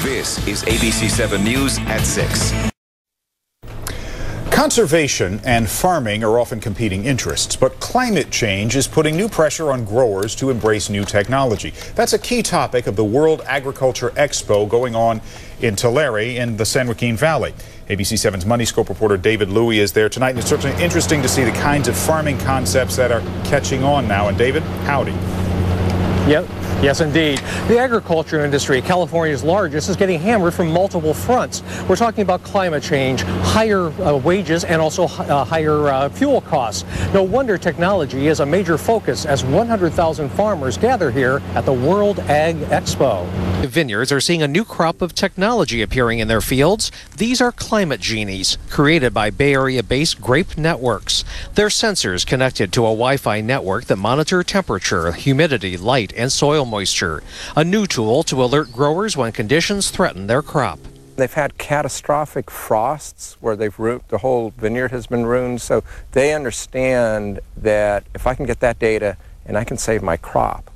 This is ABC 7 News at 6. Conservation and farming are often competing interests, but climate change is putting new pressure on growers to embrace new technology. That's a key topic of the World Agriculture Expo going on in Tulare in the San Joaquin Valley. ABC 7's Money Scope reporter David Louie is there tonight, and it's certainly interesting to see the kinds of farming concepts that are catching on now. And David, howdy. Yep. Yes, indeed. The agriculture industry, California's largest, is getting hammered from multiple fronts. We're talking about climate change, higher wages, and also higher fuel costs. No wonder technology is a major focus as 100,000 farmers gather here at the World Ag Expo. Vineyards are seeing a new crop of technology appearing in their fields. These are climate genies, created by Bay Area-based Grape Networks. They're sensors connected to a Wi-Fi network that monitor temperature, humidity, light, and soil moisture. A new tool to alert growers when conditions threaten their crop. They've had catastrophic frosts where the whole vineyard has been ruined, so they understand that if I can get that data and I can save my crop,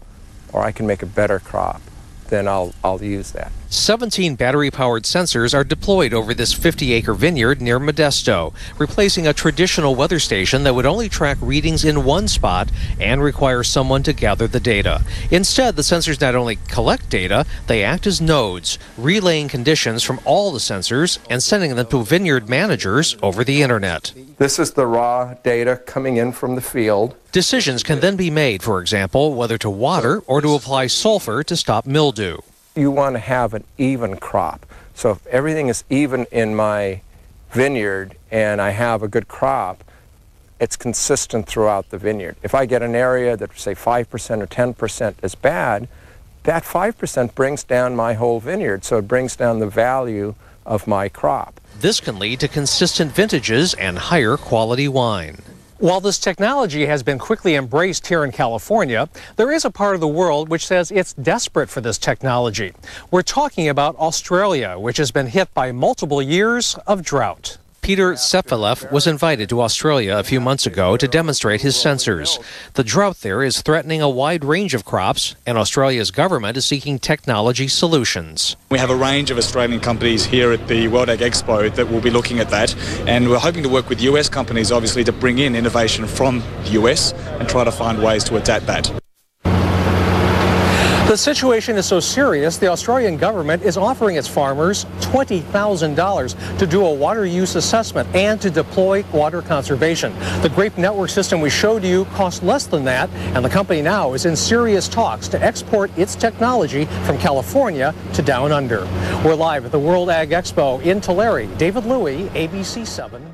or I can make a better crop, then I'll use that. 17 battery-powered sensors are deployed over this 50-acre vineyard near Modesto, replacing a traditional weather station that would only track readings in one spot and require someone to gather the data. Instead, the sensors not only collect data, they act as nodes, relaying conditions from all the sensors and sending them to vineyard managers over the internet. This is the raw data coming in from the field. Decisions can then be made, for example, whether to water or to apply sulfur to stop mildew. You want to have an even crop. So if everything is even in my vineyard and I have a good crop, it's consistent throughout the vineyard. If I get an area that, say, 5% or 10% is bad, that 5% brings down my whole vineyard, so it brings down the value of my crop. This can lead to consistent vintages and higher quality wine. While this technology has been quickly embraced here in California, there is a part of the world which says it's desperate for this technology. We're talking about Australia, which has been hit by multiple years of drought. Peter Sephilev was invited to Australia a few months ago to demonstrate his sensors. The drought there is threatening a wide range of crops, and Australia's government is seeking technology solutions. We have a range of Australian companies here at the World Ag Expo that will be looking at that, and we're hoping to work with US companies, obviously, to bring in innovation from the US and try to find ways to adapt that. The situation is so serious, the Australian government is offering its farmers $20,000 to do a water use assessment and to deploy water conservation. The Grape Network system we showed you cost less than that, and the company now is in serious talks to export its technology from California to down under. We're live at the World Ag Expo in Tulare. David Louie, ABC 7.